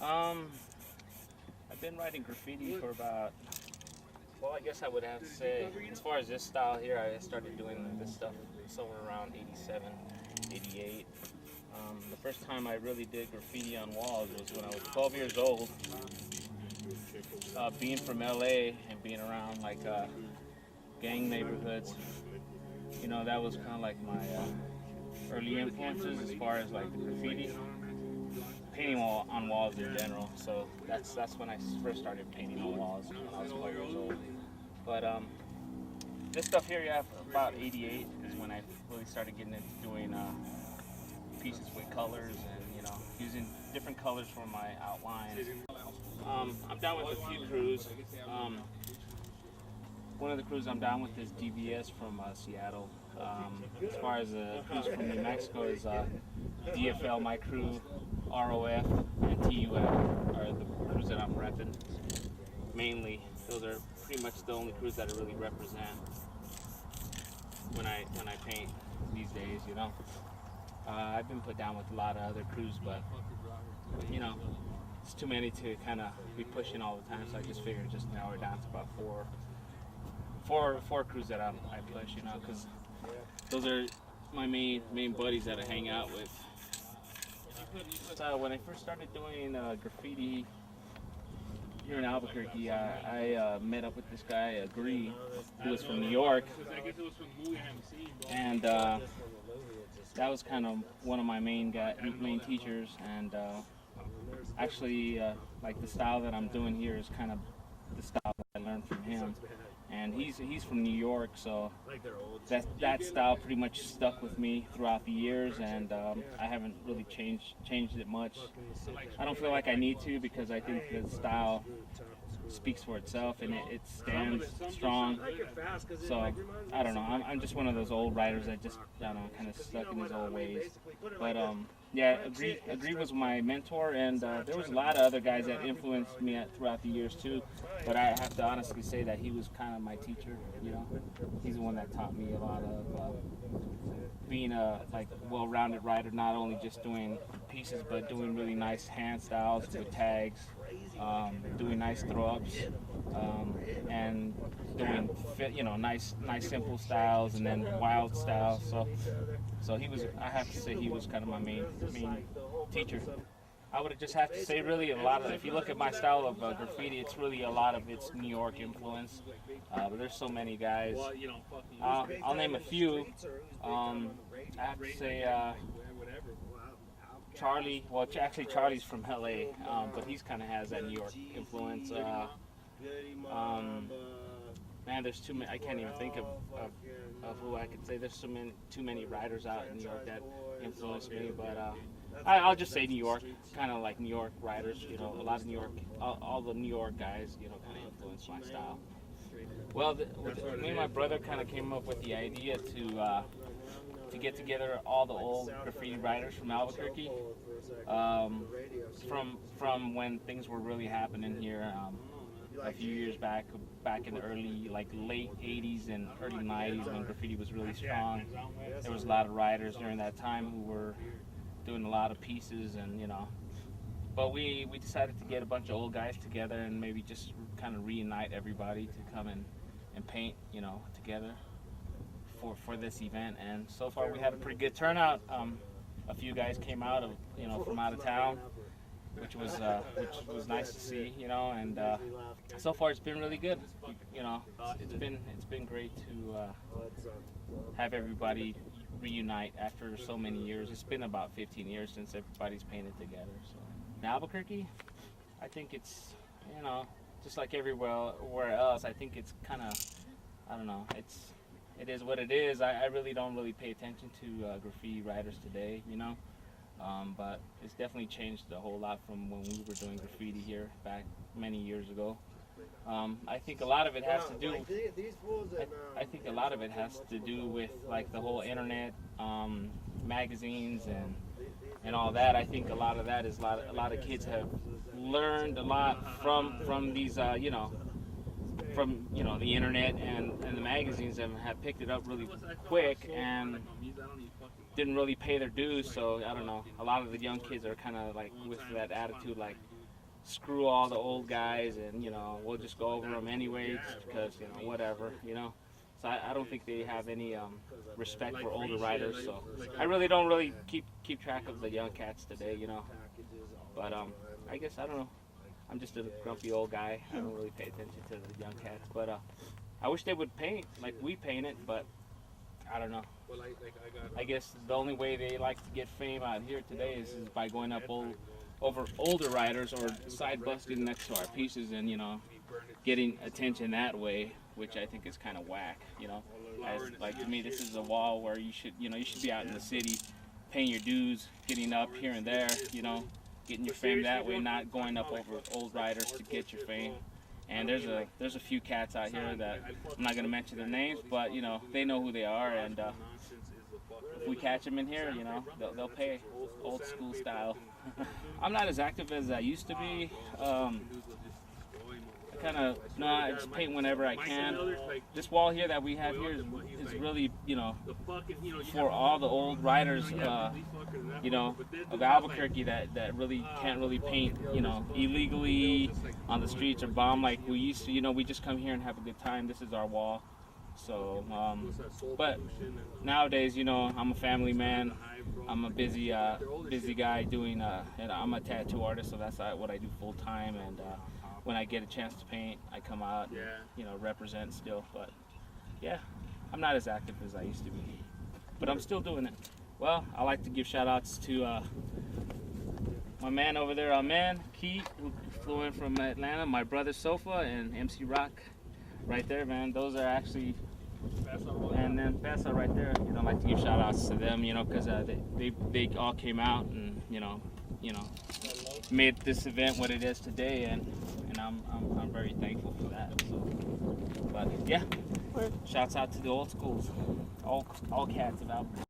Um, I've been writing graffiti for about, well, I guess I would have to say, as far as this style here, I started doing this stuff somewhere around 87, 88. The first time I really did graffiti on walls was when I was 12 years old. Being from LA and being around like gang neighborhoods, that was kind of like my early influences as far as like the graffiti, painting on walls in general. So that's when I first started painting on walls when I was 12 years old. But this stuff here, yeah, about 88 is when I really started getting into doing pieces with colors and using different colors for my outlines. I'm down with a few crews. One of the crews I'm down with is DBS from Seattle. As far as the crews from New Mexico is DFL, my crew, ROF, and TUF are the crews that I'm repping. Mainly, those are pretty much the only crews that I really represent when I paint these days. I've been put down with a lot of other crews, but it's too many to kind of be pushing all the time. So I just figured just now we're down to about four crews that I push. Because those are my main buddies that I hang out with. When I first started doing graffiti here in Albuquerque, I met up with this guy, Agree, who was from New York, and that was kind of one of my main teachers. And actually, like the style that I'm doing here is kind of the style that I learned from him. And he's from New York, so that style pretty much stuck with me throughout the years, and I haven't really changed it much. I don't feel like I need to, because I think the style speaks for itself and it stands strong. So I don't know. I'm just one of those old writers that just kind of stuck in his old ways. But yeah, Agree was my mentor, and there was a lot of other guys that influenced me throughout the years too. But I have to honestly say that he was kind of my teacher. He's the one that taught me a lot of being a well-rounded writer, not only just doing pieces, but doing really nice hand styles with tags, doing nice throw-ups, and doing nice simple styles, and then wild styles. So he was. I have to say he was kind of my main teacher. I would just have to say really a lot of, if you look at my style of graffiti, it's really a lot of it's New York influence. But there's so many guys. I'll name a few. I have to say Charlie. Well, actually Charlie's from LA, but he's kind of has that New York influence. Man, there's too many. I can't even think of who I could say. There's too many writers out in New York that influenced me, but. I'll just say New York, kind of like New York writers, a lot of New York, all the New York guys, kind of influenced my style. Well, me and my brother kind of came up with the idea to get together all the old graffiti writers from Albuquerque, from when things were really happening here. A few years back in the late 80s and early 90s, when graffiti was really strong. There was a lot of writers during that time who were doing a lot of pieces, and but we decided to get a bunch of old guys together and maybe just kind of reunite everybody to come and paint together for this event. And so far we had a pretty good turnout. A few guys came out of from out of town, which was nice to see, and so far it's been really good. It's been great to have everybody reunite after so many years. It's been about 15 years since everybody's painted together. So in Albuquerque, I think it's just like everywhere else. I think it's kind of, I don't know. It is what it is. I really don't pay attention to graffiti writers today, but it's definitely changed a whole lot from when we were doing graffiti here back many years ago. I think a lot of it has to do. I think a lot of it has to do with like the whole internet, magazines, and all that. I think a lot of that is a lot of kids have learned a lot from these from the internet and the magazines, and have picked it up really quick and didn't really pay their dues. So I don't know. A lot of the young kids are kind of like with that attitude, like screw all the old guys, and we'll just go over them anyways because whatever. So I don't think they have any respect for older riders. So I really don't keep track of the young cats today. But I guess I don't know. I'm just a grumpy old guy. I don't really pay attention to the young cats. But I wish they would paint like we paint it, but I don't know. I guess the only way they like to get fame out here today is by going up over older riders or side busting next to our pieces and getting attention that way, which I think is kind of whack. As like to me, this is a wall where you should be out in the city, paying your dues, getting up here and there, getting your fame that way, not going up over old riders to get your fame. And there's a few cats out here that I'm not gonna mention their names, but they know who they are, and if we catch them in here, they'll pay, old school style. I'm not as active as I used to be. I just paint whenever I can. This wall here that we have here is really, for all the old riders, of Albuquerque that really can't really paint, illegally on the streets or bomb like we used to. We just come here and have a good time. This is our wall. So, but nowadays, I'm a family man. I'm a busy guy doing, and I'm a tattoo artist, so that's what I do full time. And when I get a chance to paint, I come out and, represent still. But yeah, I'm not as active as I used to be, but I'm still doing it. Well, I like to give shout outs to my man over there, Keith, who flew in from Atlanta, my brother Sofa, and MC Rock right there, man. Those are actually, and then Bessa right there. I'd like to give shout outs to them, because they all came out and made this event what it is today, and I'm very thankful for that. So, but yeah, shouts out to the old schools, all cats of Albuquerque.